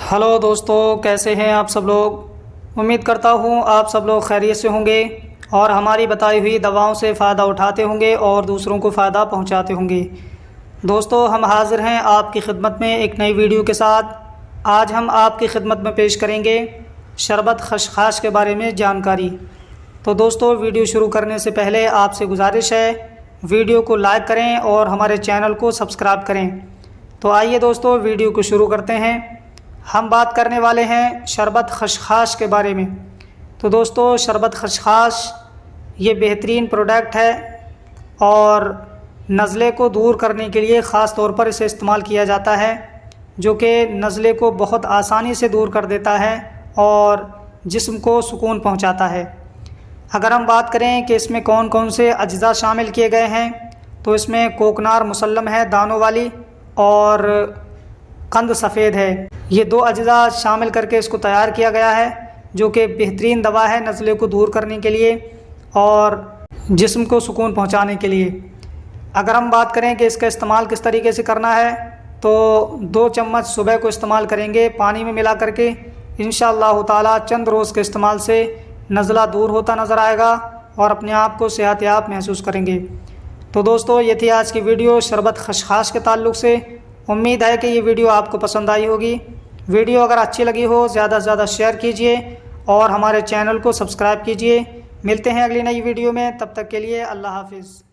Hello दोस्तों, कैसे हैं आप सब लोग। उम्मीद करता हूँ आप सब लोग खैरियत से होंगे और हमारी बताई हुई दवाओं से फ़ायदा उठाते होंगे और दूसरों को फ़ायदा पहुँचाते होंगे। दोस्तों, हम हाज़िर हैं आपकी खिदमत में एक नई वीडियो के साथ। आज हम आपकी खिदमत में पेश करेंगे शरबत खसखस के बारे में जानकारी। तो दोस्तों, वीडियो शुरू करने से पहले आपसे गुजारिश है, वीडियो को लाइक करें और हमारे चैनल को सब्सक्राइब करें। तो आइए दोस्तों, वीडियो को शुरू करते हैं। हम बात करने वाले हैं शरबत खसखस के बारे में। तो दोस्तों, शरबत खसखस ये बेहतरीन प्रोडक्ट है और नज़ले को दूर करने के लिए ख़ास तौर पर इसे इस्तेमाल किया जाता है, जो कि नज़ले को बहुत आसानी से दूर कर देता है और जिस्म को सुकून पहुंचाता है। अगर हम बात करें कि इसमें कौन कौन से अज्जा शामिल किए गए हैं, तो इसमें कोकनार मुसल्लम है दानों वाली और कंद सफ़ेद है। ये दो अज्जा शामिल करके इसको तैयार किया गया है, जो कि बेहतरीन दवा है नज़ले को दूर करने के लिए और जिस्म को सुकून पहुंचाने के लिए। अगर हम बात करें कि इसका इस्तेमाल किस तरीके से करना है, तो 2 चम्मच सुबह को इस्तेमाल करेंगे पानी में मिला करके। इंशाअल्लाह ताला चंद रोज़ के इस्तेमाल से नज़ला दूर होता नज़र आएगा और अपने आप को सेहतयाब महसूस करेंगे। तो दोस्तों, ये थी आज की वीडियो शरबत खसखस के ताल्लुक़ से। उम्मीद है कि ये वीडियो आपको पसंद आई होगी। वीडियो अगर अच्छी लगी हो, ज़्यादा से ज़्यादा शेयर कीजिए और हमारे चैनल को सब्सक्राइब कीजिए। मिलते हैं अगली नई वीडियो में, तब तक के लिए अल्लाह हाफिज़।